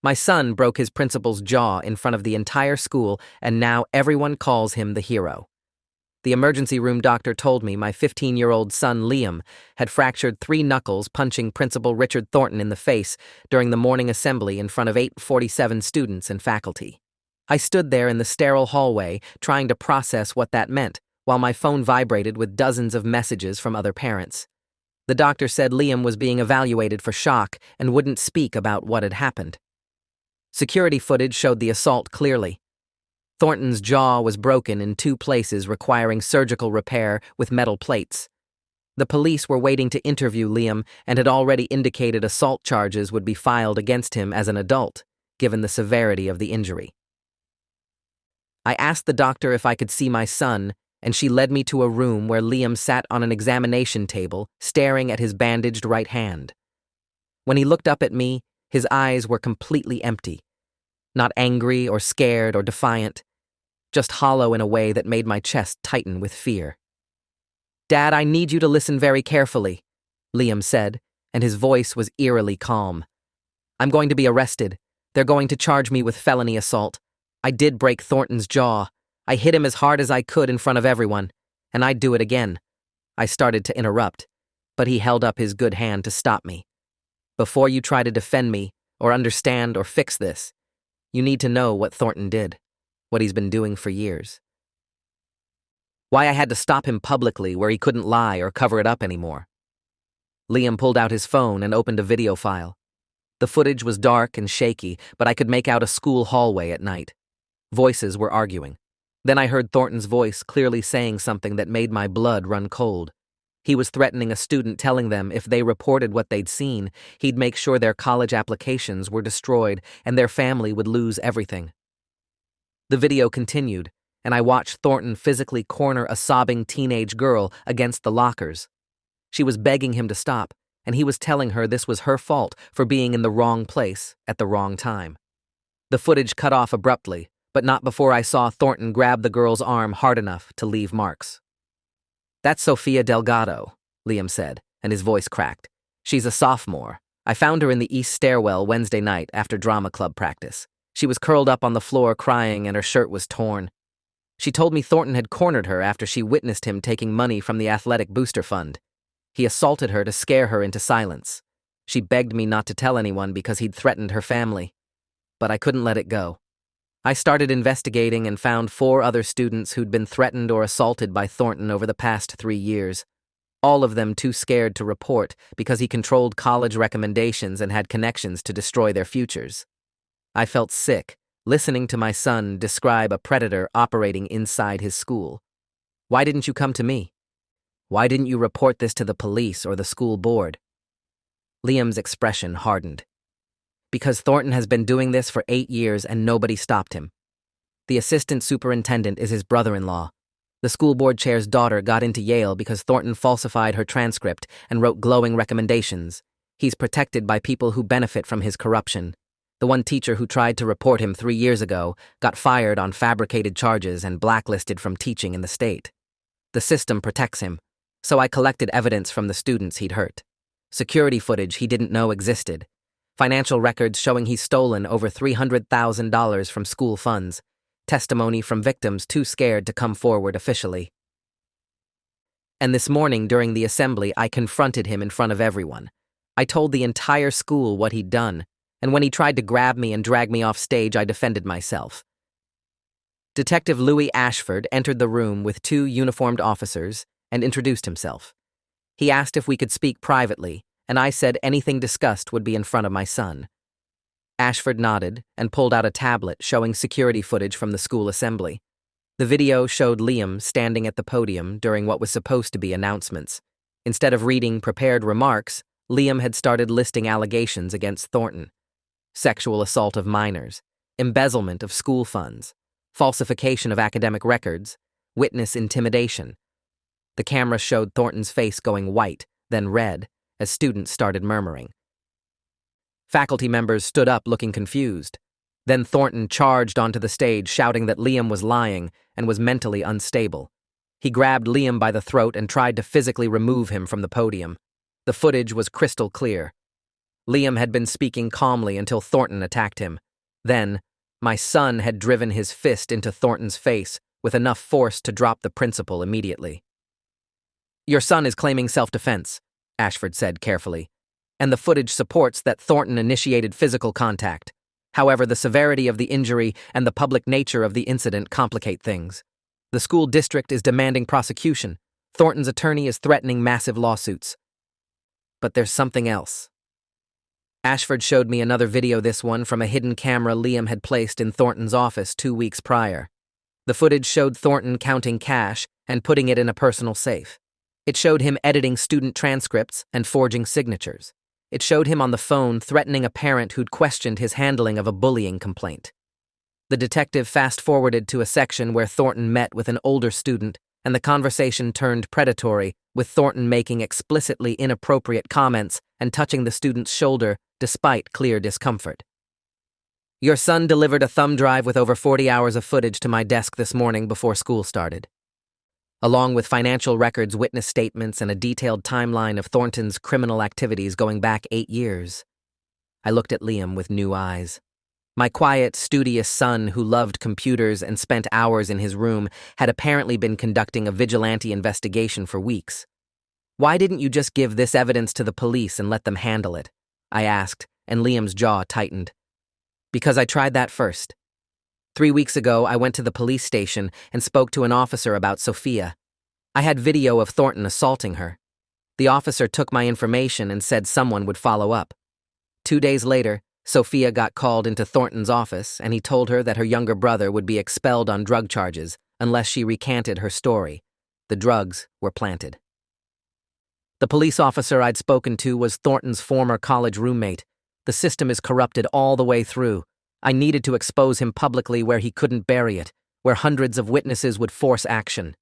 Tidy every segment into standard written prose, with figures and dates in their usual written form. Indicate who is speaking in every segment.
Speaker 1: My son broke his principal's jaw in front of the entire school, and now everyone calls him the hero. The emergency room doctor told me my 15-year-old son Liam had fractured 3 knuckles punching Principal Richard Thornton in the face during the morning assembly in front of 847 students and faculty. I stood there in the sterile hallway trying to process what that meant, while my phone vibrated with dozens of messages from other parents. The doctor said Liam was being evaluated for shock and wouldn't speak about what had happened. Security footage showed the assault clearly. Thornton's jaw was broken in 2 places, requiring surgical repair with metal plates. The police were waiting to interview Liam and had already indicated assault charges would be filed against him as an adult, given the severity of the injury. I asked the doctor if I could see my son, and she led me to a room where Liam sat on an examination table, staring at his bandaged right hand. When he looked up at me, his eyes were completely empty. Not angry or scared or defiant, just hollow in a way that made my chest tighten with fear. "Dad, I need you to listen very carefully," Liam said, and his voice was eerily calm. "I'm going to be arrested. They're going to charge me with felony assault. I did break Thornton's jaw. I hit him as hard as I could in front of everyone, and I'd do it again." I started to interrupt, but he held up his good hand to stop me. "Before you try to defend me, or understand or fix this, you need to know what Thornton did, what he's been doing for years. Why I had to stop him publicly where he couldn't lie or cover it up anymore." Liam pulled out his phone and opened a video file. The footage was dark and shaky, but I could make out a school hallway at night. Voices were arguing. Then I heard Thornton's voice clearly saying something that made my blood run cold. He was threatening a student, telling them if they reported what they'd seen, he'd make sure their college applications were destroyed and their family would lose everything. The video continued, and I watched Thornton physically corner a sobbing teenage girl against the lockers. She was begging him to stop, and he was telling her this was her fault for being in the wrong place at the wrong time. The footage cut off abruptly, but not before I saw Thornton grab the girl's arm hard enough to leave marks. "That's Sophia Delgado," Liam said, and his voice cracked. "She's a sophomore. I found her in the east stairwell Wednesday night after drama club practice. She was curled up on the floor crying and her shirt was torn. She told me Thornton had cornered her after she witnessed him taking money from the athletic booster fund. He assaulted her to scare her into silence. She begged me not to tell anyone because he'd threatened her family. But I couldn't let it go. I started investigating and found 4 other students who'd been threatened or assaulted by Thornton over the past 3 years. All of them too scared to report because he controlled college recommendations and had connections to destroy their futures. I felt sick, listening to my son describe a predator operating inside his school. Why didn't you come to me? Why didn't you report this to the police or the school board? Liam's expression hardened. Because Thornton has been doing this for 8 years and nobody stopped him. The assistant superintendent is his brother-in-law. The school board chair's daughter got into Yale because Thornton falsified her transcript and wrote glowing recommendations. He's protected by people who benefit from his corruption. The one teacher who tried to report him 3 years ago got fired on fabricated charges and blacklisted from teaching in the state. The system protects him, so I collected evidence from the students he'd hurt. Security footage he didn't know existed. Financial records showing he's stolen over $300,000 from school funds. Testimony from victims too scared to come forward officially. And this morning during the assembly, I confronted him in front of everyone. I told the entire school what he'd done, and when he tried to grab me and drag me off stage, I defended myself. Detective Louis Ashford entered the room with 2 uniformed officers and introduced himself. He asked if we could speak privately, and I said anything discussed would be in front of my son. Ashford nodded and pulled out a tablet showing security footage from the school assembly. The video showed Liam standing at the podium during what was supposed to be announcements. Instead of reading prepared remarks, Liam had started listing allegations against Thornton. Sexual assault of minors, embezzlement of school funds, falsification of academic records, witness intimidation. The camera showed Thornton's face going white, then red, as students started murmuring. Faculty members stood up looking confused. Then Thornton charged onto the stage shouting that Liam was lying and was mentally unstable. He grabbed Liam by the throat and tried to physically remove him from the podium. The footage was crystal clear. Liam had been speaking calmly until Thornton attacked him. Then, my son had driven his fist into Thornton's face with enough force to drop the principal immediately. "Your son is claiming self-defense," Ashford said carefully, "and the footage supports that Thornton initiated physical contact. However, the severity of the injury and the public nature of the incident complicate things. The school district is demanding prosecution. Thornton's attorney is threatening massive lawsuits. But there's something else." Ashford showed me another video, this one from a hidden camera Liam had placed in Thornton's office 2 weeks prior. The footage showed Thornton counting cash and putting it in a personal safe. It showed him editing student transcripts and forging signatures. It showed him on the phone threatening a parent who'd questioned his handling of a bullying complaint. The detective fast-forwarded to a section where Thornton met with an older student, and the conversation turned predatory, with Thornton making explicitly inappropriate comments and touching the student's shoulder despite clear discomfort. "Your son delivered a thumb drive with over 40 hours of footage to my desk this morning before school started, along with financial records, witness statements, and a detailed timeline of Thornton's criminal activities going back 8 years. I looked at Liam with new eyes. My quiet, studious son, who loved computers and spent hours in his room, had apparently been conducting a vigilante investigation for weeks. "Why didn't you just give this evidence to the police and let them handle it?" I asked, and Liam's jaw tightened. "Because I tried that first. 3 weeks ago, I went to the police station and spoke to an officer about Sophia. I had video of Thornton assaulting her. The officer took my information and said someone would follow up. 2 days later, Sophia got called into Thornton's office, and he told her that her younger brother would be expelled on drug charges unless she recanted her story. The drugs were planted. The police officer I'd spoken to was Thornton's former college roommate. The system is corrupted all the way through. I needed to expose him publicly where he couldn't bury it, where hundreds of witnesses would force action."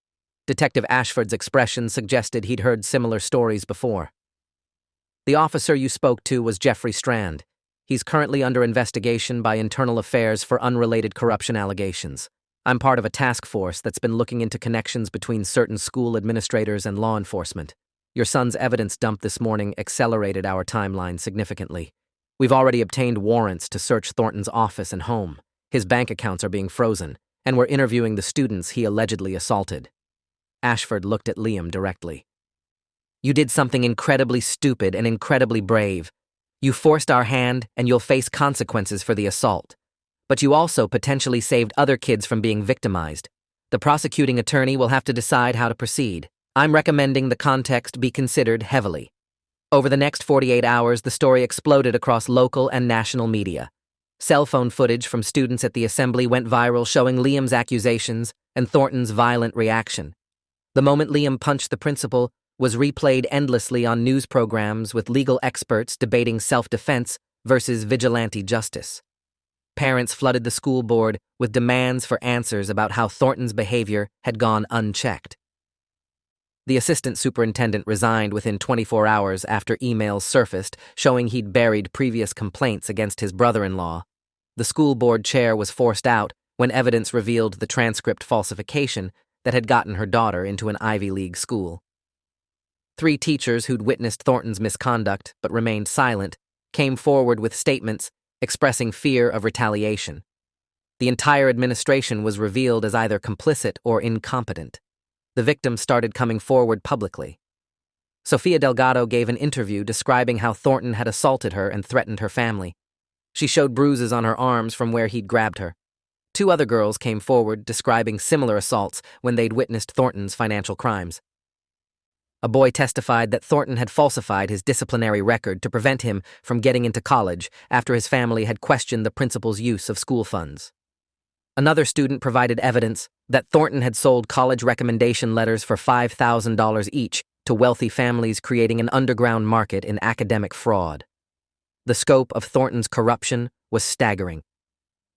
Speaker 1: Detective Ashford's expression suggested he'd heard similar stories before. "The officer you spoke to was Jeffrey Strand. He's currently under investigation by Internal Affairs for unrelated corruption allegations. I'm part of a task force that's been looking into connections between certain school administrators and law enforcement. Your son's evidence dump this morning accelerated our timeline significantly. We've already obtained warrants to search Thornton's office and home. His bank accounts are being frozen, and we're interviewing the students he allegedly assaulted." Ashford looked at Liam directly. "You did something incredibly stupid and incredibly brave. You forced our hand, and you'll face consequences for the assault. But you also potentially saved other kids from being victimized. The prosecuting attorney will have to decide how to proceed. I'm recommending the context be considered heavily." Over the next 48 hours, the story exploded across local and national media. Cell phone footage from students at the assembly went viral, showing Liam's accusations and Thornton's violent reaction. The moment Liam punched the principal was replayed endlessly on news programs, with legal experts debating self-defense versus vigilante justice. Parents flooded the school board with demands for answers about how Thornton's behavior had gone unchecked. The assistant superintendent resigned within 24 hours after emails surfaced showing he'd buried previous complaints against his brother-in-law. The school board chair was forced out when evidence revealed the transcript falsification that had gotten her daughter into an Ivy League school. 3 teachers who'd witnessed Thornton's misconduct but remained silent came forward with statements expressing fear of retaliation. The entire administration was revealed as either complicit or incompetent. The victims started coming forward publicly. Sophia Delgado gave an interview describing how Thornton had assaulted her and threatened her family. She showed bruises on her arms from where he'd grabbed her. 2 other girls came forward describing similar assaults when they'd witnessed Thornton's financial crimes. A boy testified that Thornton had falsified his disciplinary record to prevent him from getting into college after his family had questioned the principal's use of school funds. Another student provided evidence that Thornton had sold college recommendation letters for $5,000 each to wealthy families, creating an underground market in academic fraud. The scope of Thornton's corruption was staggering.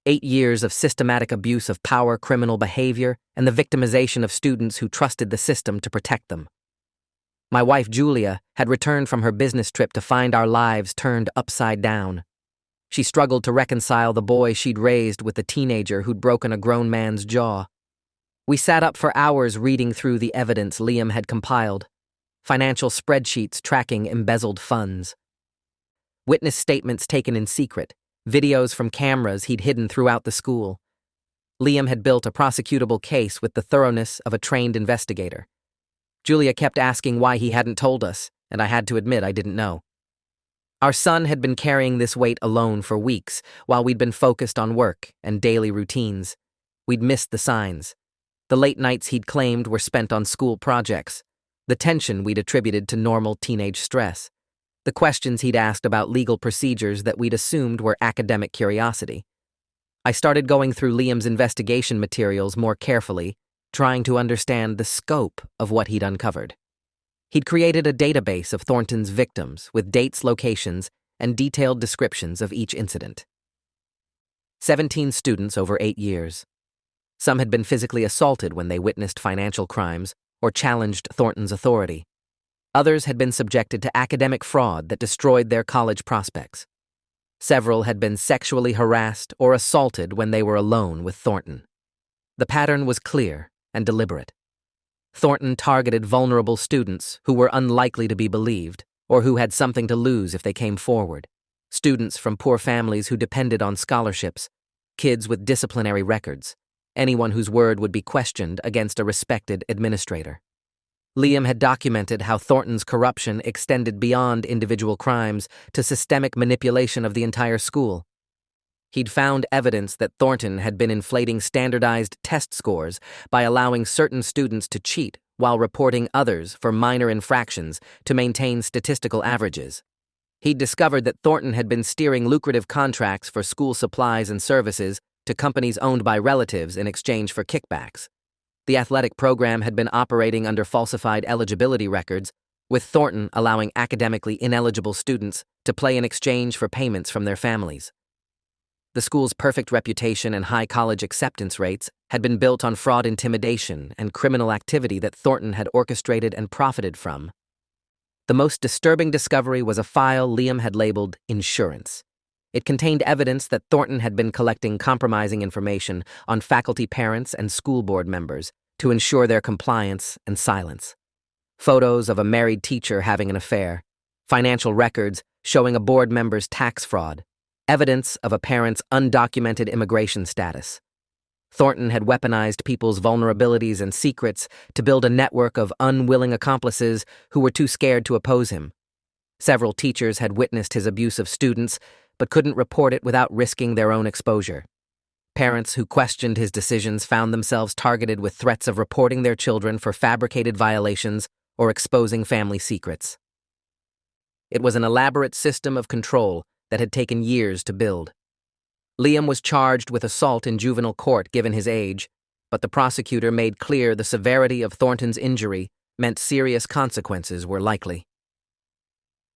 Speaker 1: 8 years of systematic abuse of power, criminal behavior, and the victimization of students who trusted the system to protect them. My wife, Julia, had returned from her business trip to find our lives turned upside down. She struggled to reconcile the boy she'd raised with the teenager who'd broken a grown man's jaw. We sat up for hours reading through the evidence Liam had compiled, financial spreadsheets tracking embezzled funds. witness statements taken in secret, videos from cameras he'd hidden throughout the school. Liam had built a prosecutable case with the thoroughness of a trained investigator. Julia kept asking why he hadn't told us, and I had to admit I didn't know. Our son had been carrying this weight alone for weeks, while we'd been focused on work and daily routines. We'd missed the signs. The late nights he'd claimed were spent on school projects. The tension we'd attributed to normal teenage stress. The questions he'd asked about legal procedures that we'd assumed were academic curiosity. I started going through Liam's investigation materials more carefully, trying to understand the scope of what he'd uncovered. He'd created a database of Thornton's victims with dates, locations, and detailed descriptions of each incident. 17 students over 8 years. Some had been physically assaulted when they witnessed financial crimes or challenged Thornton's authority. Others had been subjected to academic fraud that destroyed their college prospects. Several had been sexually harassed or assaulted when they were alone with Thornton. The pattern was clear and deliberate. Thornton targeted vulnerable students who were unlikely to be believed or who had something to lose if they came forward. Students from poor families who depended on scholarships, kids with disciplinary records, anyone whose word would be questioned against a respected administrator. Liam had documented how Thornton's corruption extended beyond individual crimes to systemic manipulation of the entire school. He'd found evidence that Thornton had been inflating standardized test scores by allowing certain students to cheat while reporting others for minor infractions to maintain statistical averages. He'd discovered that Thornton had been steering lucrative contracts for school supplies and services to companies owned by relatives in exchange for kickbacks. The athletic program had been operating under falsified eligibility records, with Thornton allowing academically ineligible students to play in exchange for payments from their families. The school's perfect reputation and high college acceptance rates had been built on fraud, intimidation, and criminal activity that Thornton had orchestrated and profited from. The most disturbing discovery was a file Liam had labeled insurance. It contained evidence that Thornton had been collecting compromising information on faculty parents and school board members to ensure their compliance and silence. Photos of a married teacher having an affair, financial records showing a board member's tax fraud, evidence of a parent's undocumented immigration status. Thornton had weaponized people's vulnerabilities and secrets to build a network of unwilling accomplices who were too scared to oppose him. Several teachers had witnessed his abuse of students, but couldn't report it without risking their own exposure. Parents who questioned his decisions found themselves targeted with threats of reporting their children for fabricated violations or exposing family secrets. It was an elaborate system of control that had taken years to build. Liam was charged with assault in juvenile court given his age, but the prosecutor made clear the severity of Thornton's injury meant serious consequences were likely.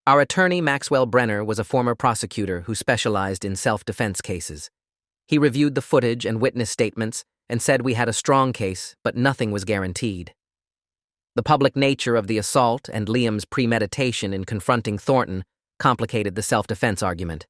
Speaker 1: Our attorney, Maxwell Brenner, was a former prosecutor who specialized in self-defense cases. He reviewed the footage and witness statements and said we had a strong case, but nothing was guaranteed. The public nature of the assault and Liam's premeditation in confronting Thornton complicated the self-defense argument.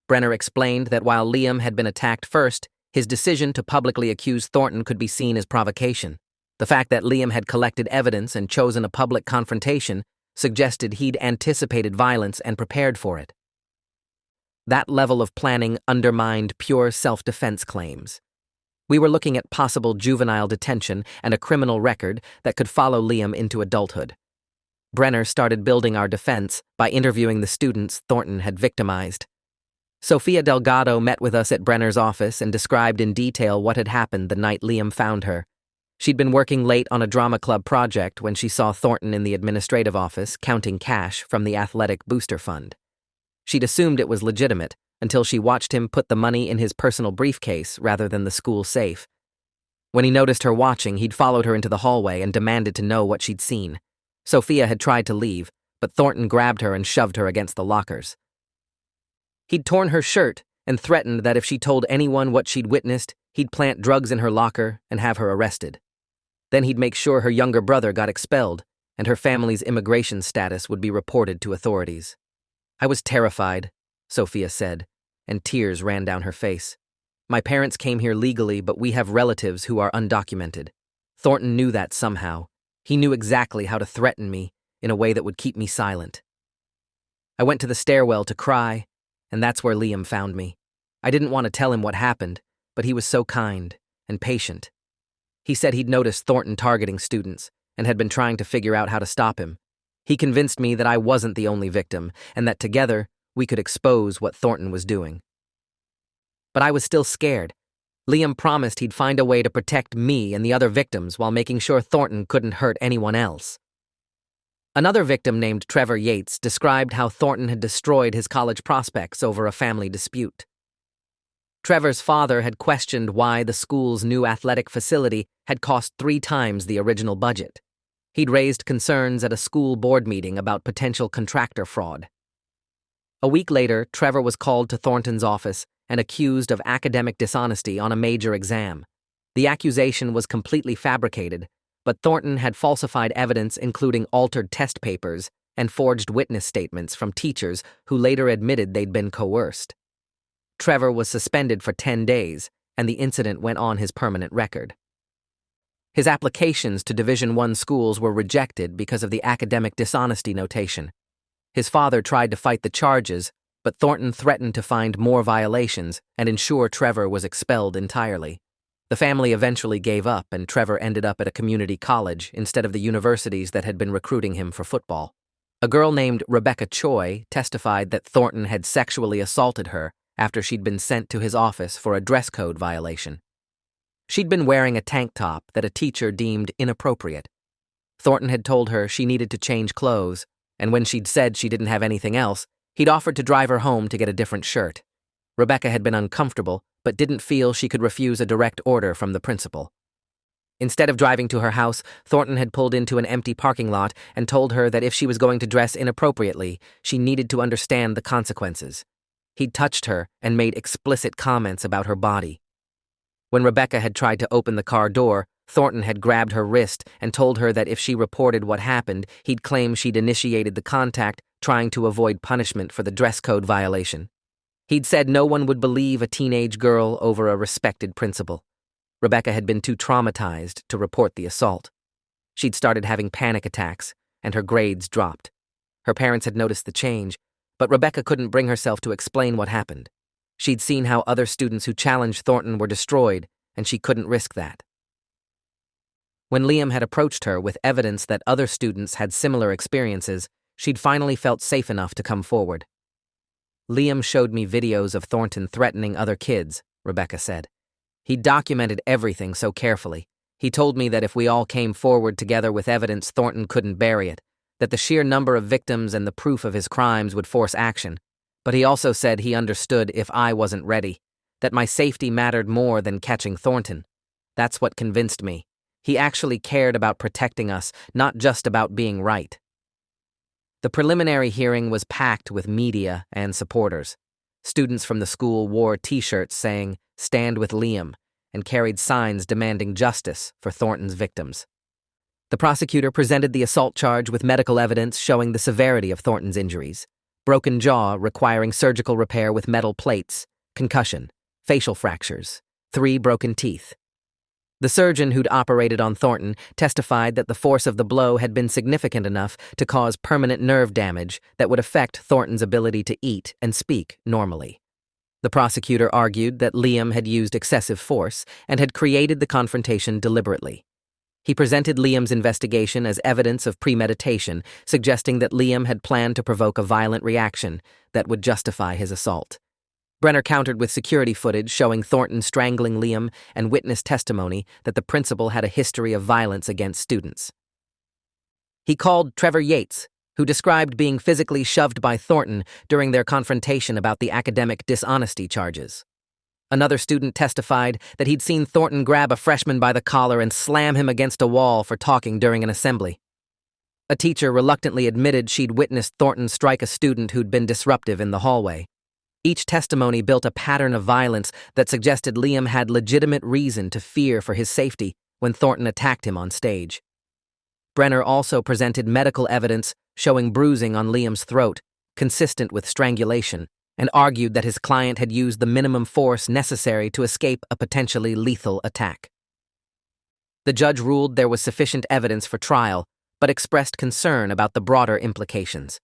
Speaker 1: Brenner explained that while Liam had been attacked first, his decision to publicly accuse Thornton could be seen as provocation. The fact that Liam had collected evidence and chosen a public confrontation suggested he'd anticipated violence and prepared for it. That level of planning undermined pure self-defense claims. We were looking at possible juvenile detention and a criminal record that could follow Liam into adulthood. Brenner started building our defense by interviewing the students Thornton had victimized. Sophia Delgado met with us at Brenner's office and described in detail what had happened the night Liam found her. She'd been working late on a drama club project when she saw Thornton in the administrative office counting cash from the athletic booster fund. She'd assumed it was legitimate until she watched him put the money in his personal briefcase rather than the school safe. When he noticed her watching, he'd followed her into the hallway and demanded to know what she'd seen. Sophia had tried to leave, but Thornton grabbed her and shoved her against the lockers. He'd torn her shirt and threatened that if she told anyone what she'd witnessed, he'd plant drugs in her locker and have her arrested. Then he'd make sure her younger brother got expelled and her family's immigration status would be reported to authorities. I was terrified, Sophia said, and tears ran down her face. My parents came here legally, but we have relatives who are undocumented. Thornton knew that somehow. He knew exactly how to threaten me in a way that would keep me silent. I went to the stairwell to cry, and that's where Liam found me. I didn't want to tell him what happened, but he was so kind and patient. He said he'd noticed Thornton targeting students and had been trying to figure out how to stop him. He convinced me that I wasn't the only victim and that together we could expose what Thornton was doing. But I was still scared. Liam promised he'd find a way to protect me and the other victims while making sure Thornton couldn't hurt anyone else. Another victim named Trevor Yates described how Thornton had destroyed his college prospects over a family dispute. Trevor's father had questioned why the school's new athletic facility had cost 3 times the original budget. He'd raised concerns at a school board meeting about potential contractor fraud. A week later, Trevor was called to Thornton's office and accused of academic dishonesty on a major exam. The accusation was completely fabricated, but Thornton had falsified evidence including altered test papers and forged witness statements from teachers who later admitted they'd been coerced. Trevor was suspended for 10 days, and the incident went on his permanent record. His applications to Division I schools were rejected because of the academic dishonesty notation. His father tried to fight the charges, but Thornton threatened to find more violations and ensure Trevor was expelled entirely. The family eventually gave up, and Trevor ended up at a community college instead of the universities that had been recruiting him for football. A girl named Rebecca Choi testified that Thornton had sexually assaulted her after she'd been sent to his office for a dress code violation. She'd been wearing a tank top that a teacher deemed inappropriate. Thornton had told her she needed to change clothes, and when she'd said she didn't have anything else, he'd offered to drive her home to get a different shirt. Rebecca had been uncomfortable, but didn't feel she could refuse a direct order from the principal. Instead of driving to her house, Thornton had pulled into an empty parking lot and told her that if she was going to dress inappropriately, she needed to understand the consequences. He'd touched her and made explicit comments about her body. When Rebecca had tried to open the car door, Thornton had grabbed her wrist and told her that if she reported what happened, he'd claim she'd initiated the contact, trying to avoid punishment for the dress code violation. He'd said no one would believe a teenage girl over a respected principal. Rebecca had been too traumatized to report the assault. She'd started having panic attacks, and her grades dropped. Her parents had noticed the change, but Rebecca couldn't bring herself to explain what happened. She'd seen how other students who challenged Thornton were destroyed, and she couldn't risk that. When Liam had approached her with evidence that other students had similar experiences, she'd finally felt safe enough to come forward. Liam showed me videos of Thornton threatening other kids, Rebecca said. He documented everything so carefully. He told me that if we all came forward together with evidence, Thornton couldn't bury it, that the sheer number of victims and the proof of his crimes would force action. But he also said he understood if I wasn't ready, that my safety mattered more than catching Thornton. That's what convinced me. He actually cared about protecting us, not just about being right. The preliminary hearing was packed with media and supporters. Students from the school wore T-shirts saying, "Stand with Liam," and carried signs demanding justice for Thornton's victims. The prosecutor presented the assault charge with medical evidence showing the severity of Thornton's injuries: broken jaw requiring surgical repair with metal plates, concussion, facial fractures, 3 broken teeth. The surgeon who'd operated on Thornton testified that the force of the blow had been significant enough to cause permanent nerve damage that would affect Thornton's ability to eat and speak normally. The prosecutor argued that Liam had used excessive force and had created the confrontation deliberately. He presented Liam's investigation as evidence of premeditation, suggesting that Liam had planned to provoke a violent reaction that would justify his assault. Brenner countered with security footage showing Thornton strangling Liam and witness testimony that the principal had a history of violence against students. He called Trevor Yates, who described being physically shoved by Thornton during their confrontation about the academic dishonesty charges. Another student testified that he'd seen Thornton grab a freshman by the collar and slam him against a wall for talking during an assembly. A teacher reluctantly admitted she'd witnessed Thornton strike a student who'd been disruptive in the hallway. Each testimony built a pattern of violence that suggested Liam had legitimate reason to fear for his safety when Thornton attacked him on stage. Brenner also presented medical evidence showing bruising on Liam's throat, consistent with strangulation, and argued that his client had used the minimum force necessary to escape a potentially lethal attack. The judge ruled there was sufficient evidence for trial, but expressed concern about the broader implications.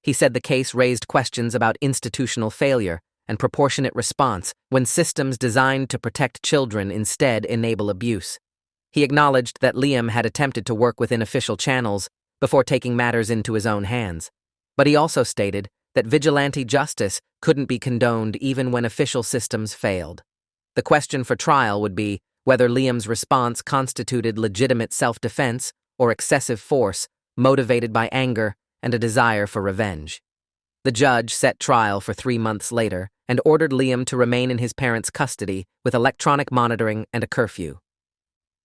Speaker 1: He said the case raised questions about institutional failure and proportionate response when systems designed to protect children instead enable abuse. He acknowledged that Liam had attempted to work within official channels before taking matters into his own hands. But he also stated that vigilante justice couldn't be condoned even when official systems failed. The question for trial would be whether Liam's response constituted legitimate self-defense or excessive force motivated by anger and a desire for revenge. The judge set trial for 3 months later and ordered Liam to remain in his parents' custody with electronic monitoring and a curfew.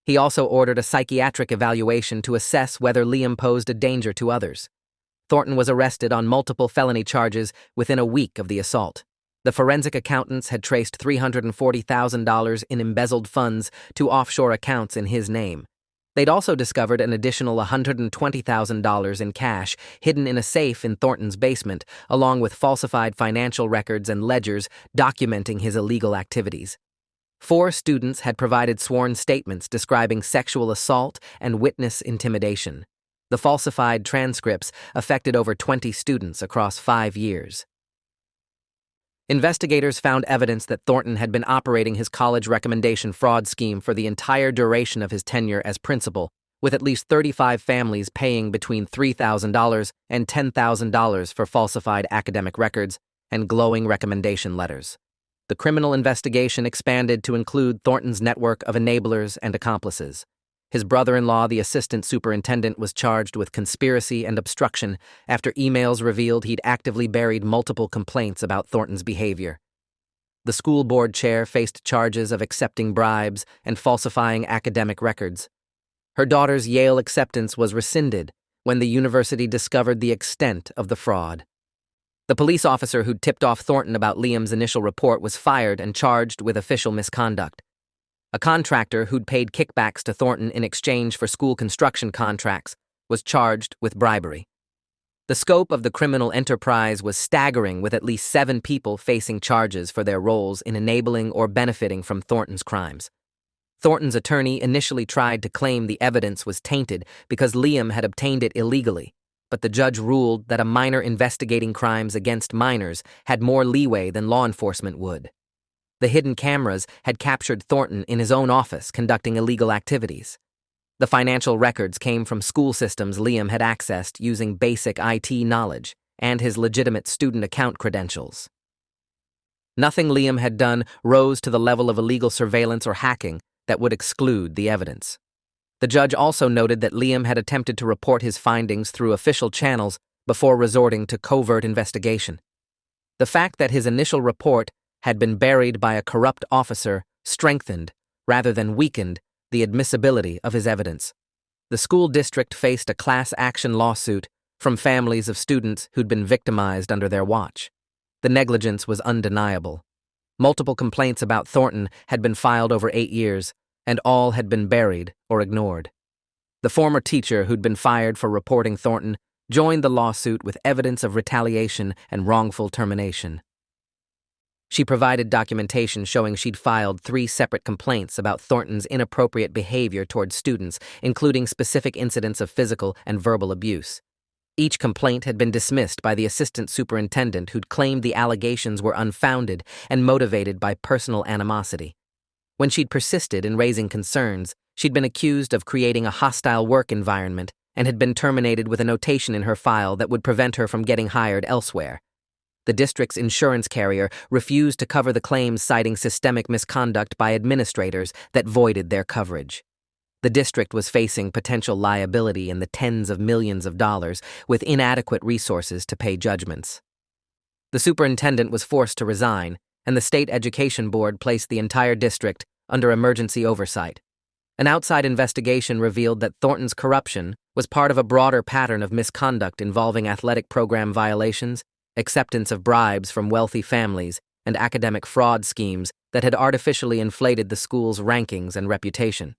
Speaker 1: He also ordered a psychiatric evaluation to assess whether Liam posed a danger to others. Thornton was arrested on multiple felony charges within a week of the assault. The forensic accountants had traced $340,000 in embezzled funds to offshore accounts in his name. They'd also discovered an additional $120,000 in cash hidden in a safe in Thornton's basement, along with falsified financial records and ledgers documenting his illegal activities. 4 students had provided sworn statements describing sexual assault and witness intimidation. The falsified transcripts affected over 20 students across 5 years. Investigators found evidence that Thornton had been operating his college recommendation fraud scheme for the entire duration of his tenure as principal, with at least 35 families paying between $3,000 and $10,000 for falsified academic records and glowing recommendation letters. The criminal investigation expanded to include Thornton's network of enablers and accomplices. His brother-in-law, the assistant superintendent, was charged with conspiracy and obstruction after emails revealed he'd actively buried multiple complaints about Thornton's behavior. The school board chair faced charges of accepting bribes and falsifying academic records. Her daughter's Yale acceptance was rescinded when the university discovered the extent of the fraud. The police officer who'd tipped off Thornton about Liam's initial report was fired and charged with official misconduct. A contractor who'd paid kickbacks to Thornton in exchange for school construction contracts was charged with bribery. The scope of the criminal enterprise was staggering, with at least 7 people facing charges for their roles in enabling or benefiting from Thornton's crimes. Thornton's attorney initially tried to claim the evidence was tainted because Liam had obtained it illegally, but the judge ruled that a minor investigating crimes against minors had more leeway than law enforcement would. The hidden cameras had captured Thornton in his own office conducting illegal activities. The financial records came from school systems Liam had accessed using basic IT knowledge and his legitimate student account credentials. Nothing Liam had done rose to the level of illegal surveillance or hacking that would exclude the evidence. The judge also noted that Liam had attempted to report his findings through official channels before resorting to covert investigation. The fact that his initial report had been buried by a corrupt officer strengthened, rather than weakened, the admissibility of his evidence. The school district faced a class action lawsuit from families of students who'd been victimized under their watch. The negligence was undeniable. Multiple complaints about Thornton had been filed over 8 years, and all had been buried or ignored. The former teacher who'd been fired for reporting Thornton joined the lawsuit with evidence of retaliation and wrongful termination. She provided documentation showing she'd filed 3 separate complaints about Thornton's inappropriate behavior toward students, including specific incidents of physical and verbal abuse. Each complaint had been dismissed by the assistant superintendent, who'd claimed the allegations were unfounded and motivated by personal animosity. When she'd persisted in raising concerns, she'd been accused of creating a hostile work environment and had been terminated with a notation in her file that would prevent her from getting hired elsewhere. The district's insurance carrier refused to cover the claims, citing systemic misconduct by administrators that voided their coverage. The district was facing potential liability in the tens of millions of dollars, with inadequate resources to pay judgments. The superintendent was forced to resign, and the state education board placed the entire district under emergency oversight. An outside investigation revealed that Thornton's corruption was part of a broader pattern of misconduct involving athletic program violations, acceptance of bribes from wealthy families, and academic fraud schemes that had artificially inflated the school's rankings and reputation.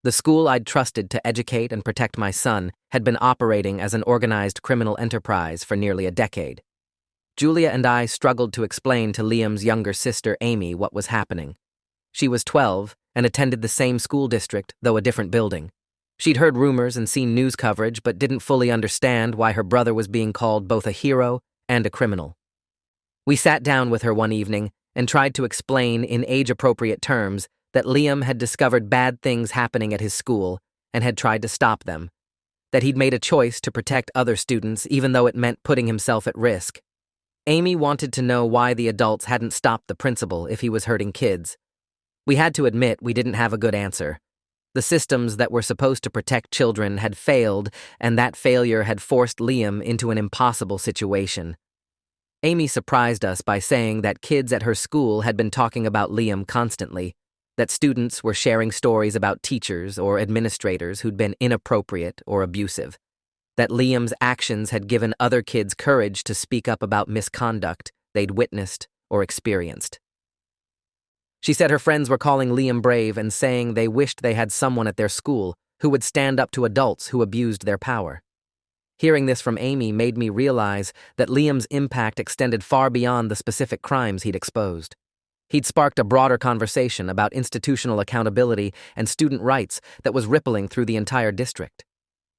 Speaker 1: The school I'd trusted to educate and protect my son had been operating as an organized criminal enterprise for nearly a decade. Julia and I struggled to explain to Liam's younger sister, Amy, what was happening. She was 12 and attended the same school district, though a different building. She'd heard rumors and seen news coverage, but didn't fully understand why her brother was being called both a hero and a criminal. We sat down with her one evening and tried to explain in age-appropriate terms that Liam had discovered bad things happening at his school and had tried to stop them, that he'd made a choice to protect other students even though it meant putting himself at risk. Amy wanted to know why the adults hadn't stopped the principal if he was hurting kids. We had to admit we didn't have a good answer. The systems that were supposed to protect children had failed, and that failure had forced Liam into an impossible situation. Amy surprised us by saying that kids at her school had been talking about Liam constantly, that students were sharing stories about teachers or administrators who'd been inappropriate or abusive, that Liam's actions had given other kids courage to speak up about misconduct they'd witnessed or experienced. She said her friends were calling Liam brave and saying they wished they had someone at their school who would stand up to adults who abused their power. Hearing this from Amy made me realize that Liam's impact extended far beyond the specific crimes he'd exposed. He'd sparked a broader conversation about institutional accountability and student rights that was rippling through the entire district.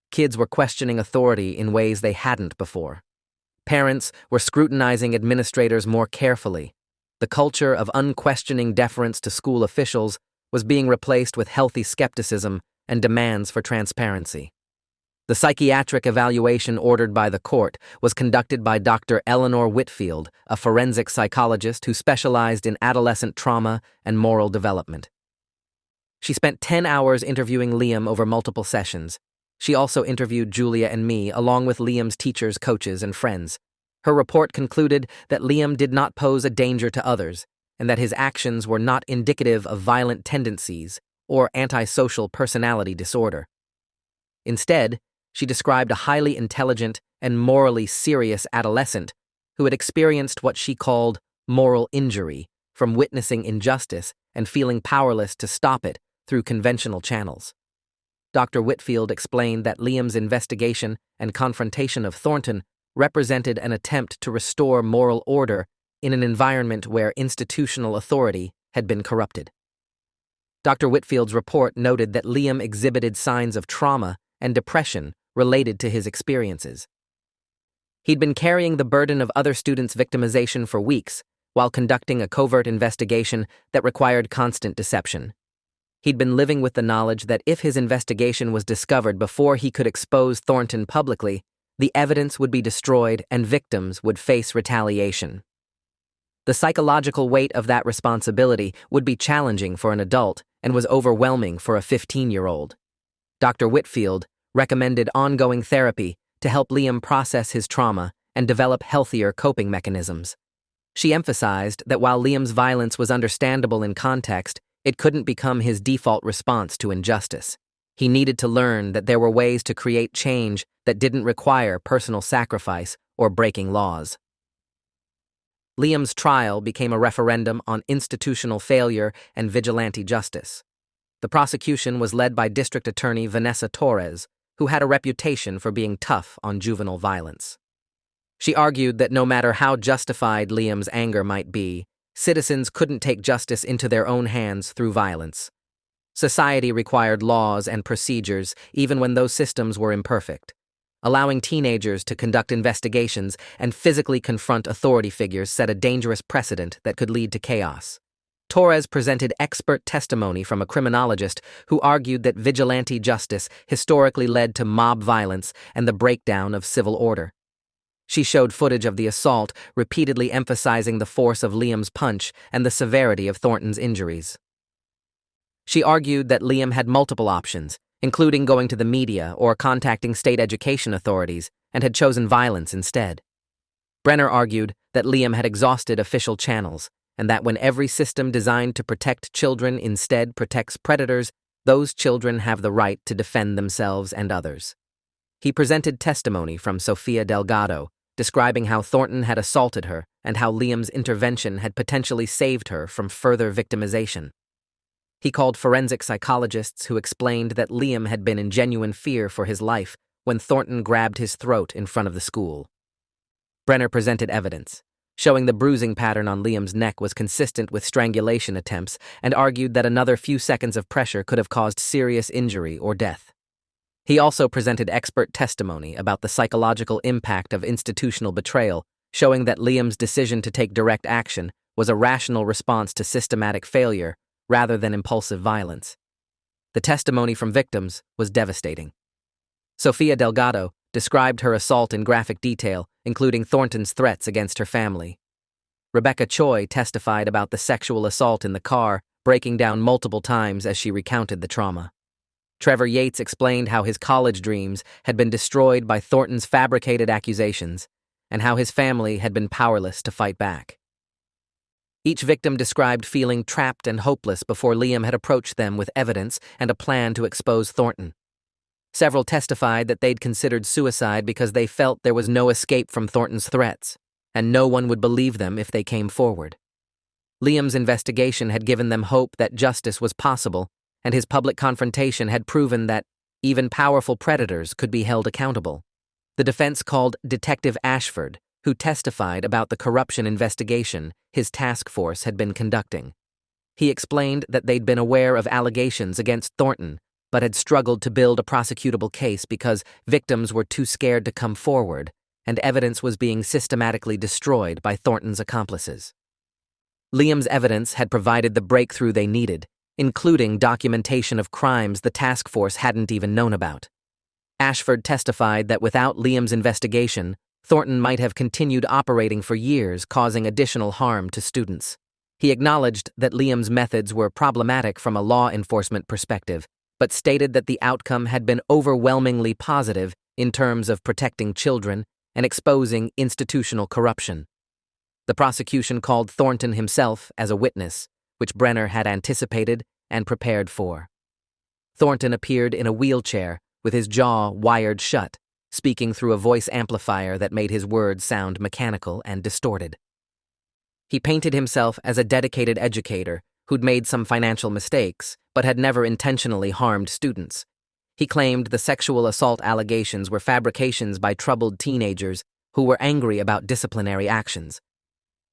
Speaker 1: Kids were questioning authority in ways they hadn't before. Parents were scrutinizing administrators more carefully. The culture of unquestioning deference to school officials was being replaced with healthy skepticism and demands for transparency. The psychiatric evaluation ordered by the court was conducted by Dr. Eleanor Whitfield, a forensic psychologist who specialized in adolescent trauma and moral development. She spent 10 hours interviewing Liam over multiple sessions. She also interviewed Julia and me, along with Liam's teachers, coaches, and friends. Her report concluded that Liam did not pose a danger to others, and that his actions were not indicative of violent tendencies or antisocial personality disorder. Instead, she described a highly intelligent and morally serious adolescent who had experienced what she called moral injury from witnessing injustice and feeling powerless to stop it through conventional channels. Dr. Whitfield explained that Liam's investigation and confrontation of Thornton represented an attempt to restore moral order in an environment where institutional authority had been corrupted. Dr. Whitfield's report noted that Liam exhibited signs of trauma and depression related to his experiences. He'd been carrying the burden of other students' victimization for weeks while conducting a covert investigation that required constant deception. He'd been living with the knowledge that if his investigation was discovered before he could expose Thornton publicly, the evidence would be destroyed and victims would face retaliation. The psychological weight of that responsibility would be challenging for an adult and was overwhelming for a 15-year-old. Dr. Whitfield recommended ongoing therapy to help Liam process his trauma and develop healthier coping mechanisms. She emphasized that while Liam's violence was understandable in context, it couldn't become his default response to injustice. He needed to learn that there were ways to create change that didn't require personal sacrifice or breaking laws. Liam's trial became a referendum on institutional failure and vigilante justice. The prosecution was led by District Attorney Vanessa Torres, who had a reputation for being tough on juvenile violence. She argued that no matter how justified Liam's anger might be, citizens couldn't take justice into their own hands through violence. Society required laws and procedures even when those systems were imperfect. Allowing teenagers to conduct investigations and physically confront authority figures set a dangerous precedent that could lead to chaos. Torres presented expert testimony from a criminologist who argued that vigilante justice historically led to mob violence and the breakdown of civil order. She showed footage of the assault, repeatedly emphasizing the force of Liam's punch and the severity of Thornton's injuries. She argued that Liam had multiple options, including going to the media or contacting state education authorities, and had chosen violence instead. Brenner argued that Liam had exhausted official channels, and that when every system designed to protect children instead protects predators, those children have the right to defend themselves and others. He presented testimony from Sophia Delgado, describing how Thornton had assaulted her and how Liam's intervention had potentially saved her from further victimization. He called forensic psychologists who explained that Liam had been in genuine fear for his life when Thornton grabbed his throat in front of the school. Brenner presented evidence, showing the bruising pattern on Liam's neck was consistent with strangulation attempts, and argued that another few seconds of pressure could have caused serious injury or death. He also presented expert testimony about the psychological impact of institutional betrayal, showing that Liam's decision to take direct action was a rational response to systematic failure rather than impulsive violence. The testimony from victims was devastating. Sophia Delgado described her assault in graphic detail, including Thornton's threats against her family. Rebecca Choi testified about the sexual assault in the car, breaking down multiple times as she recounted the trauma. Trevor Yates explained how his college dreams had been destroyed by Thornton's fabricated accusations and how his family had been powerless to fight back. Each victim described feeling trapped and hopeless before Liam had approached them with evidence and a plan to expose Thornton. Several testified that they'd considered suicide because they felt there was no escape from Thornton's threats, and no one would believe them if they came forward. Liam's investigation had given them hope that justice was possible, and his public confrontation had proven that even powerful predators could be held accountable. The defense called Detective Ashford, who testified about the corruption investigation his task force had been conducting. He explained that they'd been aware of allegations against Thornton, but had struggled to build a prosecutable case because victims were too scared to come forward, and evidence was being systematically destroyed by Thornton's accomplices. Liam's evidence had provided the breakthrough they needed, including documentation of crimes the task force hadn't even known about. Ashford testified that without Liam's investigation, Thornton might have continued operating for years, causing additional harm to students. He acknowledged that Liam's methods were problematic from a law enforcement perspective, but stated that the outcome had been overwhelmingly positive in terms of protecting children and exposing institutional corruption. The prosecution called Thornton himself as a witness, which Brenner had anticipated and prepared for. Thornton appeared in a wheelchair with his jaw wired shut, speaking through a voice amplifier that made his words sound mechanical and distorted. He painted himself as a dedicated educator who'd made some financial mistakes but had never intentionally harmed students. He claimed the sexual assault allegations were fabrications by troubled teenagers who were angry about disciplinary actions.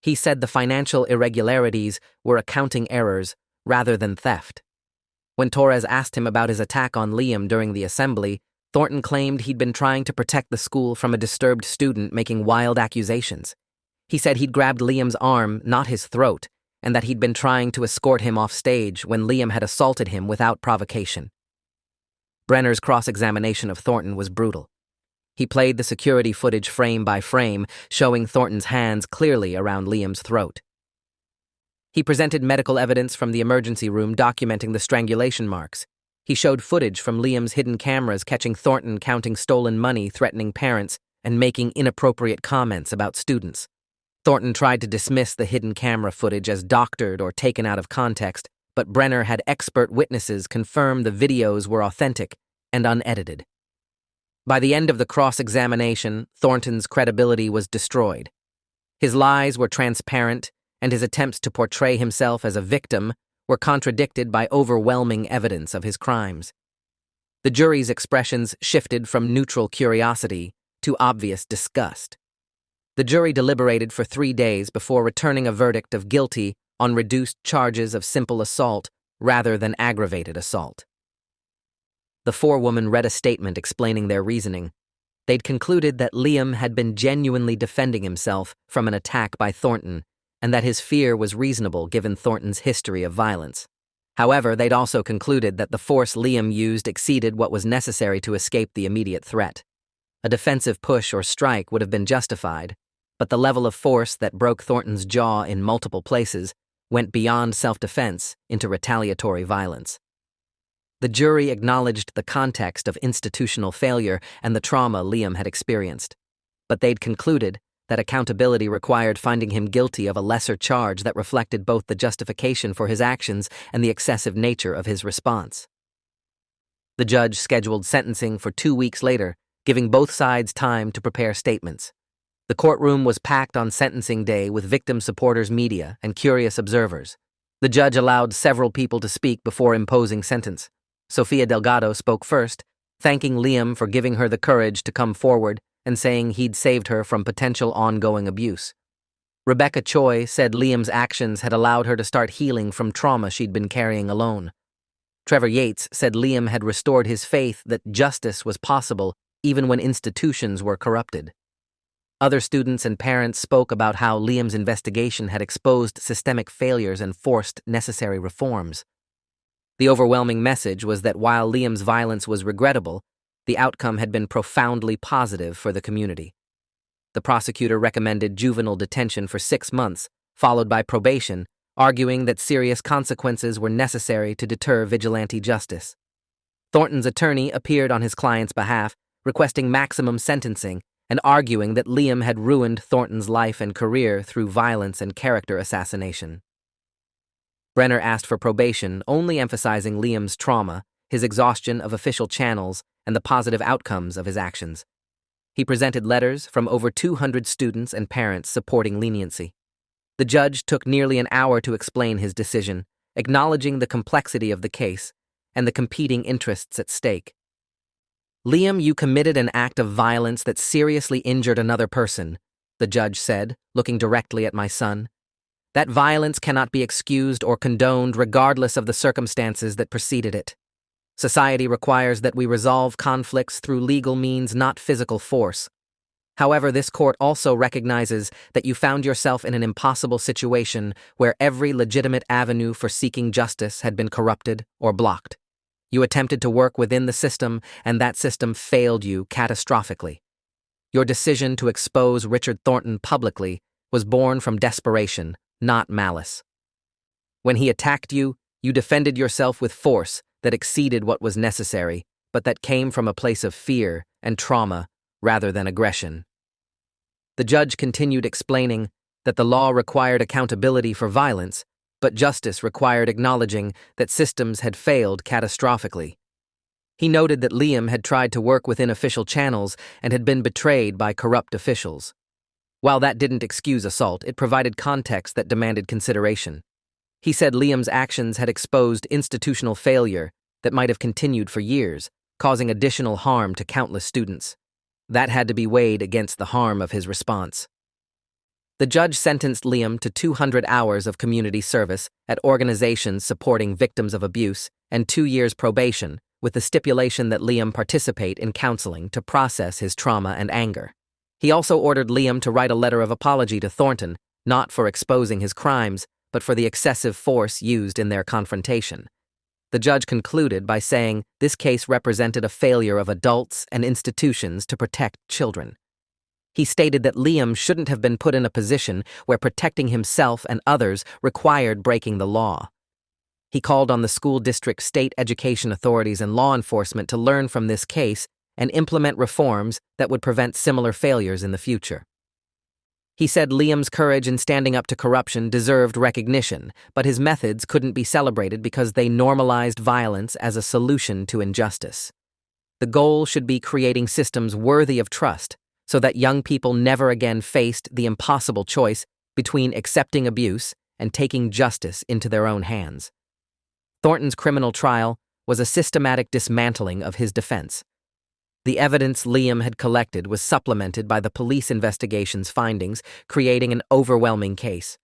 Speaker 1: He said the financial irregularities were accounting errors rather than theft. When Torres asked him about his attack on Liam during the assembly, Thornton claimed he'd been trying to protect the school from a disturbed student making wild accusations. He said he'd grabbed Liam's arm, not his throat, and that he'd been trying to escort him off stage when Liam had assaulted him without provocation. Brenner's cross-examination of Thornton was brutal. He played the security footage frame by frame, showing Thornton's hands clearly around Liam's throat. He presented medical evidence from the emergency room documenting the strangulation marks. He showed footage from Liam's hidden cameras catching Thornton counting stolen money, threatening parents, and making inappropriate comments about students. Thornton tried to dismiss the hidden camera footage as doctored or taken out of context, but Brenner had expert witnesses confirm the videos were authentic and unedited. By the end of the cross-examination, Thornton's credibility was destroyed. His lies were transparent, and his attempts to portray himself as a victim were contradicted by overwhelming evidence of his crimes. The jury's expressions shifted from neutral curiosity to obvious disgust. The jury deliberated for 3 days before returning a verdict of guilty on reduced charges of simple assault rather than aggravated assault. The forewomen read a statement explaining their reasoning. They'd concluded that Liam had been genuinely defending himself from an attack by Thornton, and that his fear was reasonable given Thornton's history of violence. However, they'd also concluded that the force Liam used exceeded what was necessary to escape the immediate threat. A defensive push or strike would have been justified, but the level of force that broke Thornton's jaw in multiple places went beyond self-defense into retaliatory violence. The jury acknowledged the context of institutional failure and the trauma Liam had experienced, but they'd concluded that accountability required finding him guilty of a lesser charge that reflected both the justification for his actions and the excessive nature of his response. The judge scheduled sentencing for 2 weeks later, giving both sides time to prepare statements. The courtroom was packed on sentencing day with victim supporters, media, and curious observers. The judge allowed several people to speak before imposing sentence. Sophia Delgado spoke first, thanking Liam for giving her the courage to come forward and saying he'd saved her from potential ongoing abuse. Rebecca Choi said Liam's actions had allowed her to start healing from trauma she'd been carrying alone. Trevor Yates said Liam had restored his faith that justice was possible even when institutions were corrupted. Other students and parents spoke about how Liam's investigation had exposed systemic failures and forced necessary reforms. The overwhelming message was that while Liam's violence was regrettable, the outcome had been profoundly positive for the community. The prosecutor recommended juvenile detention for 6 months, followed by probation, arguing that serious consequences were necessary to deter vigilante justice. Thornton's attorney appeared on his client's behalf, requesting maximum sentencing and arguing that Liam had ruined Thornton's life and career through violence and character assassination. Brenner asked for probation, only emphasizing Liam's trauma, his exhaustion of official channels, and the positive outcomes of his actions. He presented letters from over 200 students and parents supporting leniency. The judge took nearly an hour to explain his decision, acknowledging the complexity of the case and the competing interests at stake. "Liam, you committed an act of violence that seriously injured another person," the judge said, looking directly at my son. "That violence cannot be excused or condoned regardless of the circumstances that preceded it. Society requires that we resolve conflicts through legal means, not physical force. However, this court also recognizes that you found yourself in an impossible situation where every legitimate avenue for seeking justice had been corrupted or blocked. You attempted to work within the system, and that system failed you catastrophically. Your decision to expose Richard Thornton publicly was born from desperation, not malice. When he attacked you, you defended yourself with force that exceeded what was necessary, but that came from a place of fear and trauma rather than aggression." The judge continued explaining that the law required accountability for violence, but justice required acknowledging that systems had failed catastrophically. He noted that Liam had tried to work within official channels and had been betrayed by corrupt officials. While that didn't excuse assault, it provided context that demanded consideration. He said Liam's actions had exposed institutional failure that might have continued for years, causing additional harm to countless students. That had to be weighed against the harm of his response. The judge sentenced Liam to 200 hours of community service at organizations supporting victims of abuse and 2 years probation, with the stipulation that Liam participate in counseling to process his trauma and anger. He also ordered Liam to write a letter of apology to Thornton, not for exposing his crimes, but for the excessive force used in their confrontation. The judge concluded by saying this case represented a failure of adults and institutions to protect children. He stated that Liam shouldn't have been put in a position where protecting himself and others required breaking the law. He called on the school district, state education authorities, and law enforcement to learn from this case and implement reforms that would prevent similar failures in the future. He said Liam's courage in standing up to corruption deserved recognition, but his methods couldn't be celebrated because they normalized violence as a solution to injustice. The goal should be creating systems worthy of trust, so that young people never again faced the impossible choice between accepting abuse and taking justice into their own hands. Thornton's criminal trial was a systematic dismantling of his defense. The evidence Liam had collected was supplemented by the police investigation's findings, creating an overwhelming case.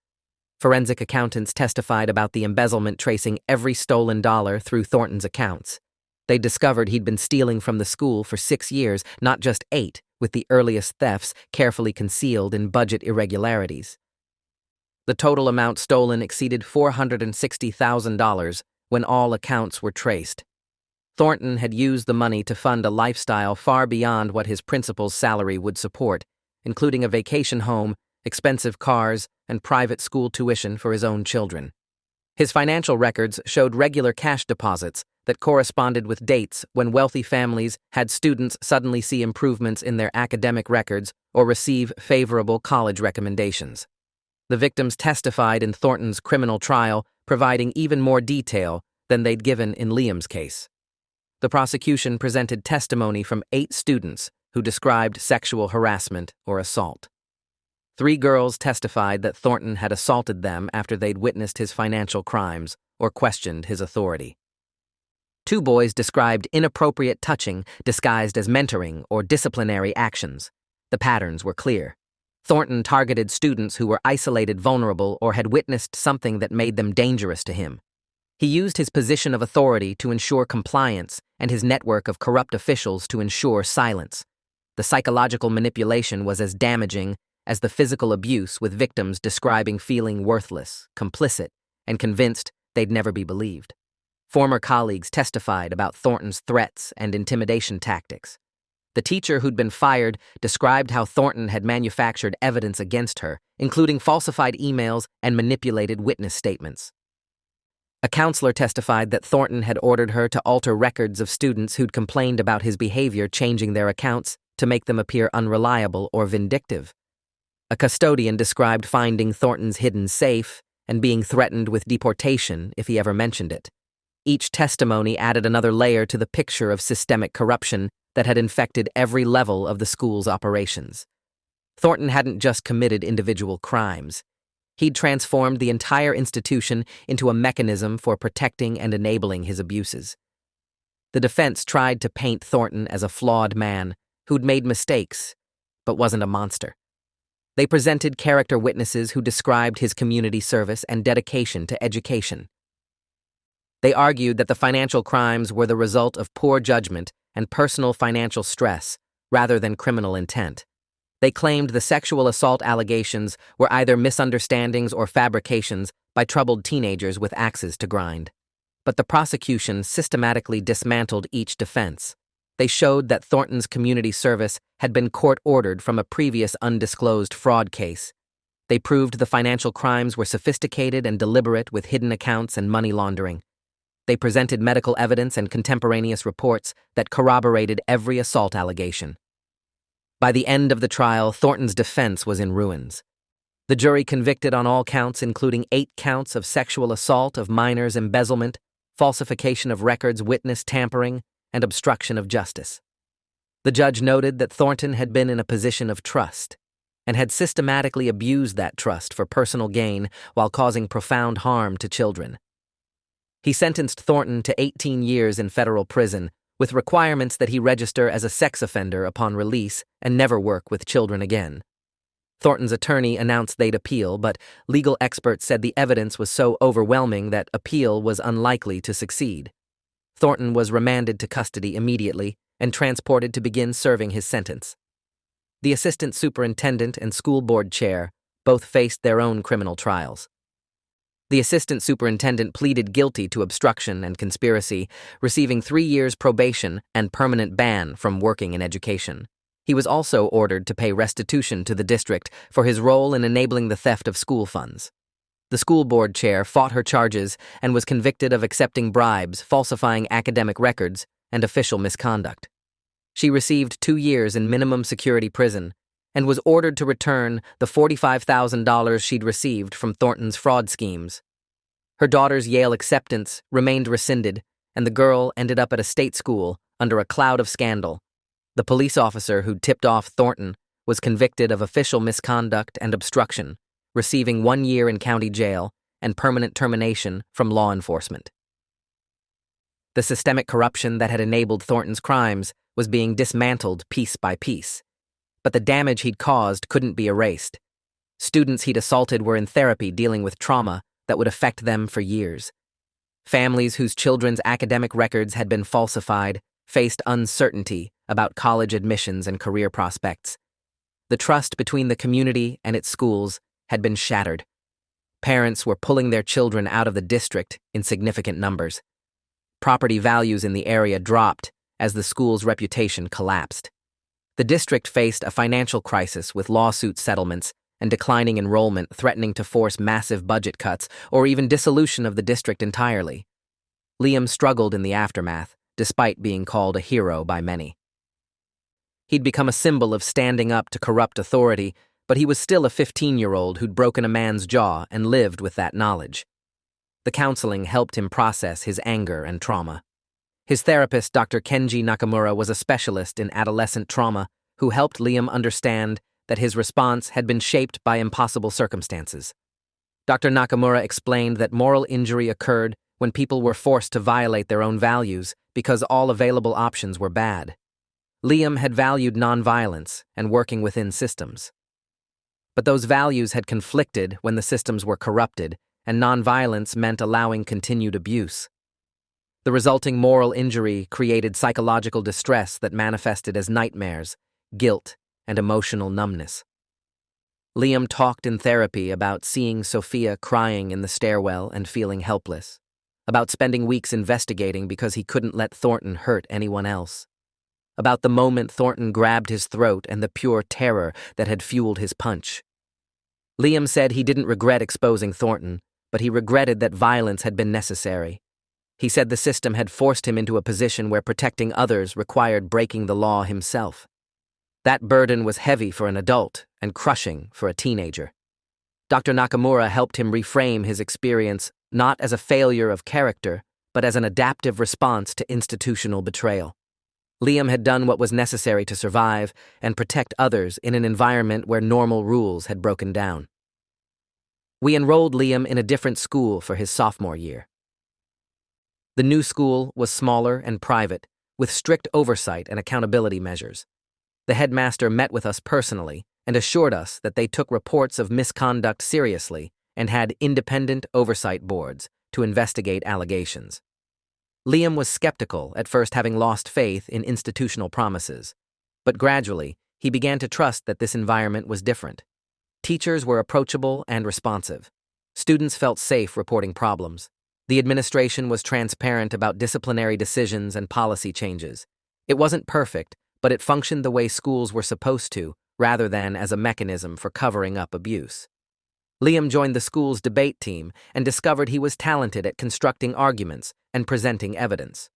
Speaker 1: Forensic accountants testified about the embezzlement, tracing every stolen dollar through Thornton's accounts. They discovered he'd been stealing from the school for 6 years, not just 8, with the earliest thefts carefully concealed in budget irregularities. The total amount stolen exceeded $460,000 when all accounts were traced. Thornton had used the money to fund a lifestyle far beyond what his principal's salary would support, including a vacation home, expensive cars, and private school tuition for his own children. His financial records showed regular cash deposits that corresponded with dates when wealthy families had students suddenly see improvements in their academic records or receive favorable college recommendations. The victims testified in Thornton's criminal trial, providing even more detail than they'd given in Liam's case. The prosecution presented testimony from 8 students who described sexual harassment or assault. 3 girls testified that Thornton had assaulted them after they'd witnessed his financial crimes or questioned his authority. 2 boys described inappropriate touching disguised as mentoring or disciplinary actions. The patterns were clear. Thornton targeted students who were isolated, vulnerable, or had witnessed something that made them dangerous to him. He used his position of authority to ensure compliance and his network of corrupt officials to ensure silence. The psychological manipulation was as damaging as the physical abuse, with victims describing feeling worthless, complicit, and convinced they'd never be believed. Former colleagues testified about Thornton's threats and intimidation tactics. The teacher who'd been fired described how Thornton had manufactured evidence against her, including falsified emails and manipulated witness statements. A counselor testified that Thornton had ordered her to alter records of students who'd complained about his behavior, changing their accounts to make them appear unreliable or vindictive. A custodian described finding Thornton's hidden safe and being threatened with deportation if he ever mentioned it. Each testimony added another layer to the picture of systemic corruption that had infected every level of the school's operations. Thornton hadn't just committed individual crimes. He'd transformed the entire institution into a mechanism for protecting and enabling his abuses. The defense tried to paint Thornton as a flawed man who'd made mistakes, but wasn't a monster. They presented character witnesses who described his community service and dedication to education. They argued that the financial crimes were the result of poor judgment and personal financial stress, rather than criminal intent. They claimed the sexual assault allegations were either misunderstandings or fabrications by troubled teenagers with axes to grind. But the prosecution systematically dismantled each defense. They showed that Thornton's community service had been court-ordered from a previous undisclosed fraud case. They proved the financial crimes were sophisticated and deliberate, with hidden accounts and money laundering. They presented medical evidence and contemporaneous reports that corroborated every assault allegation. By the end of the trial, Thornton's defense was in ruins. The jury convicted on all counts, including 8 counts of sexual assault of minors, embezzlement, falsification of records, witness tampering, and obstruction of justice. The judge noted that Thornton had been in a position of trust and had systematically abused that trust for personal gain while causing profound harm to children. He sentenced Thornton to 18 years in federal prison, with requirements that he register as a sex offender upon release and never work with children again. Thornton's attorney announced they'd appeal, but legal experts said the evidence was so overwhelming that appeal was unlikely to succeed. Thornton was remanded to custody immediately and transported to begin serving his sentence. The assistant superintendent and school board chair both faced their own criminal trials. The assistant superintendent pleaded guilty to obstruction and conspiracy, receiving 3 years probation and permanent ban from working in education. He was also ordered to pay restitution to the district for his role in enabling the theft of school funds. The school board chair fought her charges and was convicted of accepting bribes, falsifying academic records, and official misconduct. She received 2 years in minimum security prison and was ordered to return the $45,000 she'd received from Thornton's fraud schemes. Her daughter's Yale acceptance remained rescinded, and the girl ended up at a state school under a cloud of scandal. The police officer who'd tipped off Thornton was convicted of official misconduct and obstruction, receiving 1 year in county jail and permanent termination from law enforcement. The systemic corruption that had enabled Thornton's crimes was being dismantled piece by piece. But the damage he'd caused couldn't be erased. Students he'd assaulted were in therapy dealing with trauma that would affect them for years. Families whose children's academic records had been falsified faced uncertainty about college admissions and career prospects. The trust between the community and its schools had been shattered. Parents were pulling their children out of the district in significant numbers. Property values in the area dropped as the school's reputation collapsed. The district faced a financial crisis with lawsuit settlements and declining enrollment threatening to force massive budget cuts or even dissolution of the district entirely. Liam struggled in the aftermath, despite being called a hero by many. He'd become a symbol of standing up to corrupt authority, but he was still a 15-year-old who'd broken a man's jaw and lived with that knowledge. The counseling helped him process his anger and trauma. His therapist, Dr. Kenji Nakamura, was a specialist in adolescent trauma who helped Liam understand that his response had been shaped by impossible circumstances. Dr. Nakamura explained that moral injury occurred when people were forced to violate their own values because all available options were bad. Liam had valued nonviolence and working within systems. But those values had conflicted when the systems were corrupted and nonviolence meant allowing continued abuse. The resulting moral injury created psychological distress that manifested as nightmares, guilt, and emotional numbness. Liam talked in therapy about seeing Sophia crying in the stairwell and feeling helpless, about spending weeks investigating because he couldn't let Thornton hurt anyone else, about the moment Thornton grabbed his throat and the pure terror that had fueled his punch. Liam said he didn't regret exposing Thornton, but he regretted that violence had been necessary. He said the system had forced him into a position where protecting others required breaking the law himself. That burden was heavy for an adult and crushing for a teenager. Dr. Nakamura helped him reframe his experience not as a failure of character, but as an adaptive response to institutional betrayal. Liam had done what was necessary to survive and protect others in an environment where normal rules had broken down. We enrolled Liam in a different school for his sophomore year. The new school was smaller and private, with strict oversight and accountability measures. The headmaster met with us personally and assured us that they took reports of misconduct seriously and had independent oversight boards to investigate allegations. Liam was skeptical, at first having lost faith in institutional promises, but gradually he began to trust that this environment was different. Teachers were approachable and responsive. Students felt safe reporting problems. The administration was transparent about disciplinary decisions and policy changes. It wasn't perfect, but it functioned the way schools were supposed to, rather than as a mechanism for covering up abuse. Liam joined the school's debate team and discovered he was talented at constructing arguments and presenting evidence.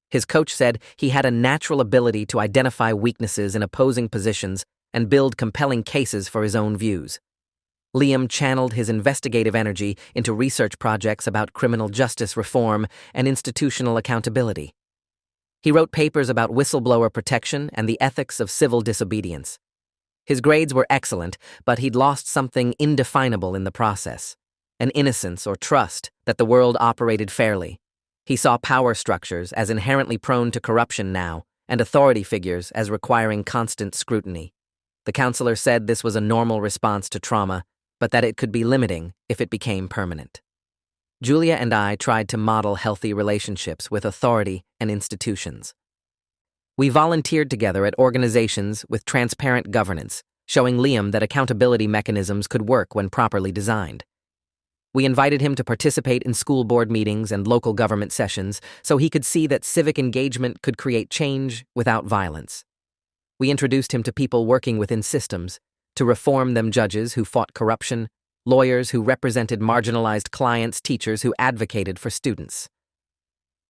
Speaker 1: His coach said he had a natural ability to identify weaknesses in opposing positions and build compelling cases for his own views. Liam channeled his investigative energy into research projects about criminal justice reform and institutional accountability. He wrote papers about whistleblower protection and the ethics of civil disobedience. His grades were excellent, but he'd lost something indefinable in the process, an innocence or trust that the world operated fairly. He saw power structures as inherently prone to corruption now, and authority figures as requiring constant scrutiny. The counselor said this was a normal response to trauma, but that it could be limiting if it became permanent. Julia and I tried to model healthy relationships with authority and institutions. We volunteered together at organizations with transparent governance, showing Liam that accountability mechanisms could work when properly designed. We invited him to participate in school board meetings and local government sessions so he could see that civic engagement could create change without violence. We introduced him to people working within systems, to reform them judges who fought corruption, lawyers who represented marginalized clients, teachers who advocated for students.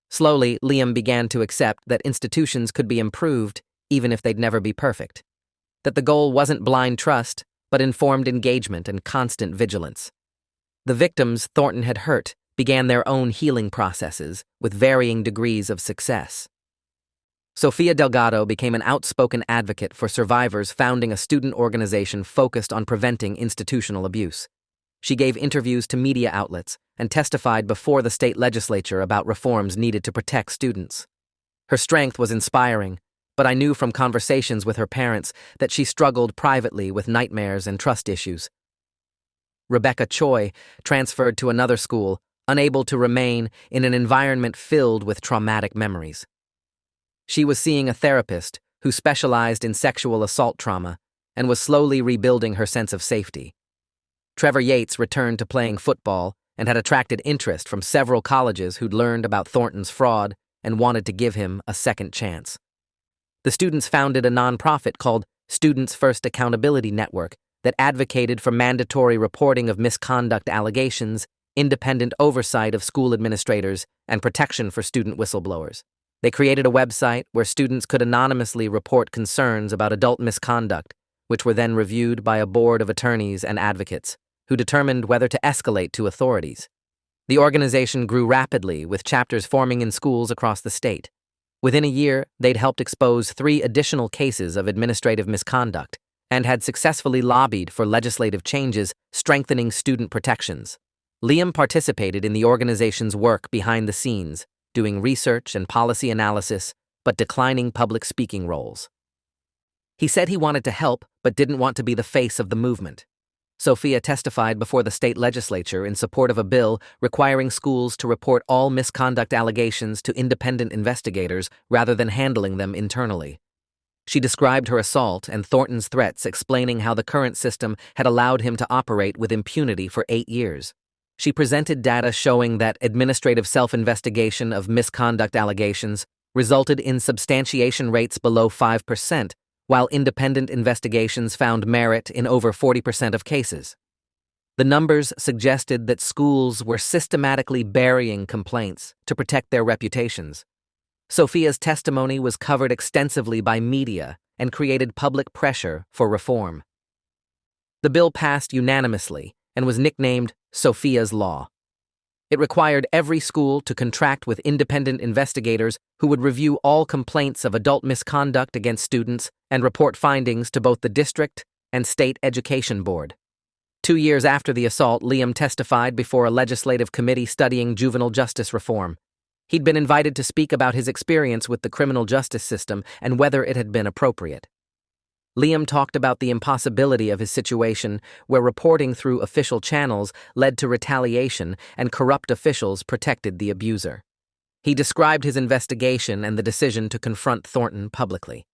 Speaker 1: Slowly, Liam began to accept that institutions could be improved even if they'd never be perfect. That the goal wasn't blind trust, but informed engagement and constant vigilance. The victims Thornton had hurt began their own healing processes with varying degrees of success. Sophia Delgado became an outspoken advocate for survivors, founding a student organization focused on preventing institutional abuse. She gave interviews to media outlets and testified before the state legislature about reforms needed to protect students. Her strength was inspiring, but I knew from conversations with her parents that she struggled privately with nightmares and trust issues. Rebecca Choi transferred to another school, unable to remain in an environment filled with traumatic memories. She was seeing a therapist who specialized in sexual assault trauma and was slowly rebuilding her sense of safety. Trevor Yates returned to playing football and had attracted interest from several colleges who'd learned about Thornton's fraud and wanted to give him a second chance. The students founded a nonprofit called Students First Accountability Network that advocated for mandatory reporting of misconduct allegations, independent oversight of school administrators, and protection for student whistleblowers. They created a website where students could anonymously report concerns about adult misconduct, which were then reviewed by a board of attorneys and advocates, who determined whether to escalate to authorities. The organization grew rapidly, with chapters forming in schools across the state. Within a year, they'd helped expose 3 additional cases of administrative misconduct and had successfully lobbied for legislative changes strengthening student protections. Liam participated in the organization's work behind the scenes, doing research and policy analysis, but declining public speaking roles. He said he wanted to help, but didn't want to be the face of the movement. Sophia testified before the state legislature in support of a bill requiring schools to report all misconduct allegations to independent investigators rather than handling them internally. She described her assault and Thornton's threats, explaining how the current system had allowed him to operate with impunity for 8 years. She presented data showing that administrative self-investigation of misconduct allegations resulted in substantiation rates below 5%, while independent investigations found merit in over 40% of cases. The numbers suggested that schools were systematically burying complaints to protect their reputations. Sophia's testimony was covered extensively by media and created public pressure for reform. The bill passed unanimously and was nicknamed Sophia's Law. It required every school to contract with independent investigators who would review all complaints of adult misconduct against students and report findings to both the district and state education board. 2 years after the assault, Liam testified before a legislative committee studying juvenile justice reform. He'd been invited to speak about his experience with the criminal justice system and whether it had been appropriate. Liam talked about the impossibility of his situation, where reporting through official channels led to retaliation and corrupt officials protected the abuser. He described his investigation and the decision to confront Thornton publicly.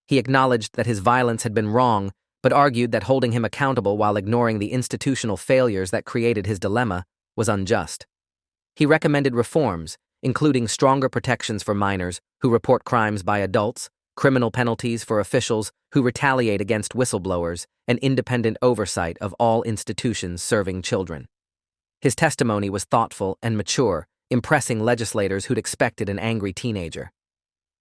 Speaker 1: He acknowledged that his violence had been wrong, but argued that holding him accountable while ignoring the institutional failures that created his dilemma was unjust. He recommended reforms, including stronger protections for minors who report crimes by adults, criminal penalties for officials who retaliate against whistleblowers, and independent oversight of all institutions serving children. His testimony was thoughtful and mature, impressing legislators who'd expected an angry teenager.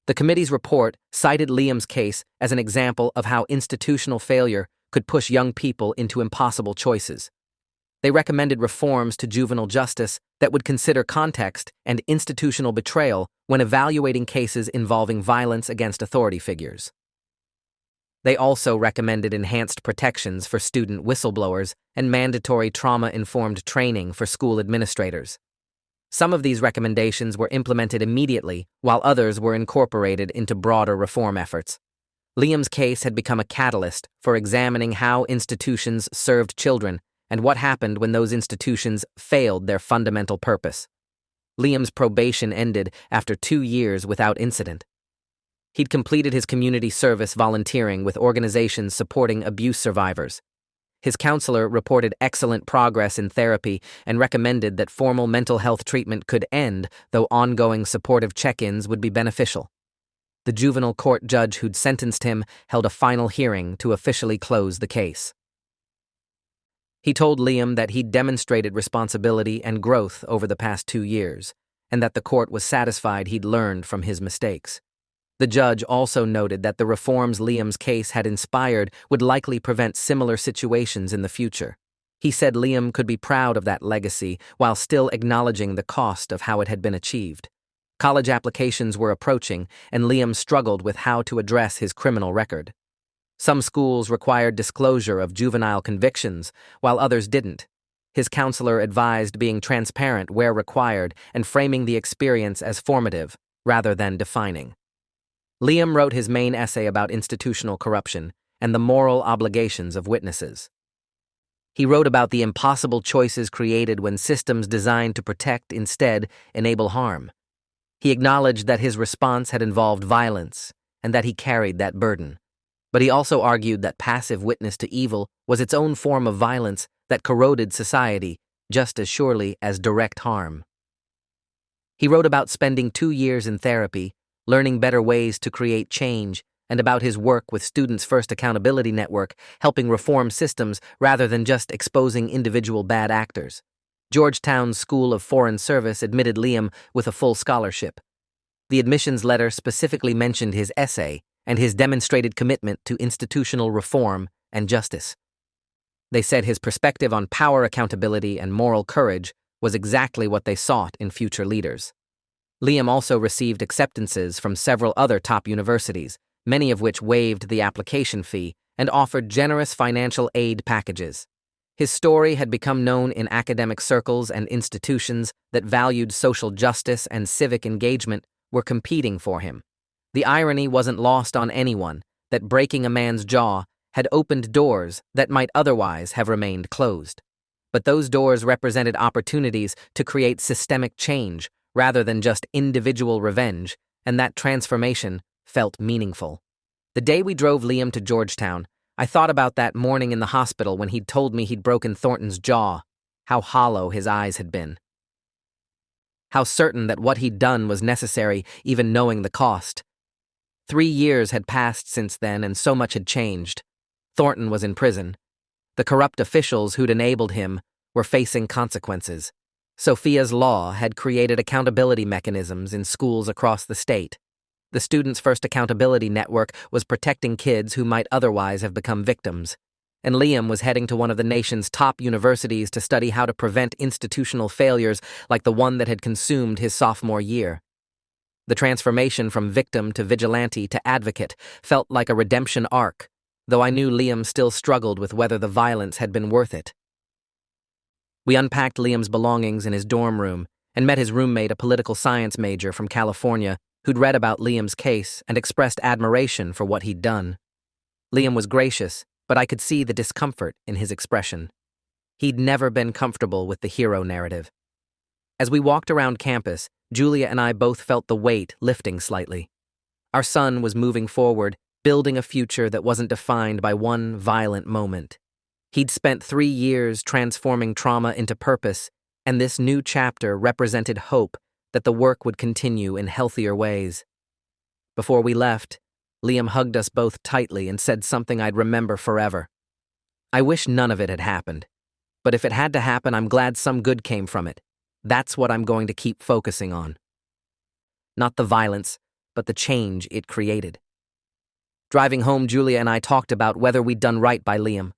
Speaker 1: The committee's report cited Liam's case as an example of how institutional failure could push young people into impossible choices. They recommended reforms to juvenile justice that would consider context and institutional betrayal when evaluating cases involving violence against authority figures. They also recommended enhanced protections for student whistleblowers and mandatory trauma-informed training for school administrators. Some of these recommendations were implemented immediately, while others were incorporated into broader reform efforts. Liam's case had become a catalyst for examining how institutions served children and what happened when those institutions failed their fundamental purpose. Liam's probation ended after 2 years without incident. He'd completed his community service volunteering with organizations supporting abuse survivors. His counselor reported excellent progress in therapy and recommended that formal mental health treatment could end, though ongoing supportive check-ins would be beneficial. The juvenile court judge who'd sentenced him held a final hearing to officially close the case. He told Liam that he'd demonstrated responsibility and growth over the past 2 years, and that the court was satisfied he'd learned from his mistakes. The judge also noted that the reforms Liam's case had inspired would likely prevent similar situations in the future. He said Liam could be proud of that legacy while still acknowledging the cost of how it had been achieved. College applications were approaching, and Liam struggled with how to address his criminal record. Some schools required disclosure of juvenile convictions, while others didn't. His counselor advised being transparent where required and framing the experience as formative, rather than defining. Liam wrote his main essay about institutional corruption and the moral obligations of witnesses. He wrote about the impossible choices created when systems designed to protect instead enable harm. He acknowledged that his response had involved violence and that he carried that burden. But he also argued that passive witness to evil was its own form of violence that corroded society just as surely as direct harm. He wrote about spending 2 years in therapy, learning better ways to create change, and about his work with Students' First Accountability Network, helping reform systems rather than just exposing individual bad actors. Georgetown's School of Foreign Service admitted Liam with a full scholarship. The admissions letter specifically mentioned his essay and his demonstrated commitment to institutional reform and justice. They said his perspective on power accountability and moral courage was exactly what they sought in future leaders. Liam also received acceptances from several other top universities, many of which waived the application fee and offered generous financial aid packages. His story had become known in academic circles, and institutions that valued social justice and civic engagement were competing for him. The irony wasn't lost on anyone that breaking a man's jaw had opened doors that might otherwise have remained closed. But those doors represented opportunities to create systemic change rather than just individual revenge, and that transformation felt meaningful. The day we drove Liam to Georgetown, I thought about that morning in the hospital when he'd told me he'd broken Thornton's jaw, how hollow his eyes had been. How certain that what he'd done was necessary, even knowing the cost. 3 years had passed since then, and so much had changed. Thornton was in prison. The corrupt officials who'd enabled him were facing consequences. Sophia's law had created accountability mechanisms in schools across the state. The Students' First Accountability Network was protecting kids who might otherwise have become victims. And Liam was heading to one of the nation's top universities to study how to prevent institutional failures like the one that had consumed his sophomore year. The transformation from victim to vigilante to advocate felt like a redemption arc, though I knew Liam still struggled with whether the violence had been worth it. We unpacked Liam's belongings in his dorm room and met his roommate, a political science major from California, who'd read about Liam's case and expressed admiration for what he'd done. Liam was gracious, but I could see the discomfort in his expression. He'd never been comfortable with the hero narrative. As we walked around campus, Julia and I both felt the weight lifting slightly. Our son was moving forward, building a future that wasn't defined by one violent moment. He'd spent 3 years transforming trauma into purpose, and this new chapter represented hope that the work would continue in healthier ways. Before we left, Liam hugged us both tightly and said something I'd remember forever. I wish none of it had happened, but if it had to happen, I'm glad some good came from it. That's what I'm going to keep focusing on. Not the violence, but the change it created. Driving home, Julia and I talked about whether we'd done right by Liam,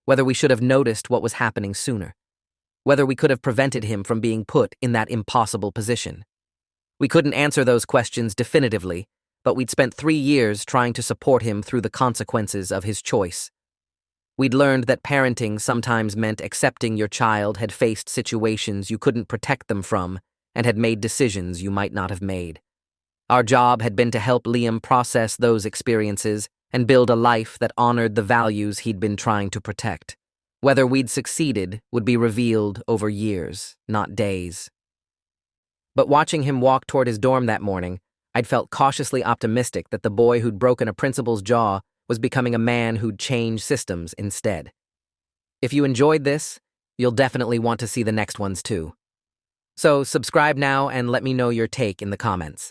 Speaker 1: whether we should have noticed what was happening sooner, whether we could have prevented him from being put in that impossible position. We couldn't answer those questions definitively, but we'd spent 3 years trying to support him through the consequences of his choice. We'd learned that parenting sometimes meant accepting your child had faced situations you couldn't protect them from and had made decisions you might not have made. Our job had been to help Liam process those experiences and build a life that honored the values he'd been trying to protect. Whether we'd succeeded would be revealed over years, not days. But watching him walk toward his dorm that morning, I'd felt cautiously optimistic that the boy who'd broken a principal's jaw was becoming a man who'd change systems instead. If you enjoyed this, you'll definitely want to see the next ones too. So subscribe now and let me know your take in the comments.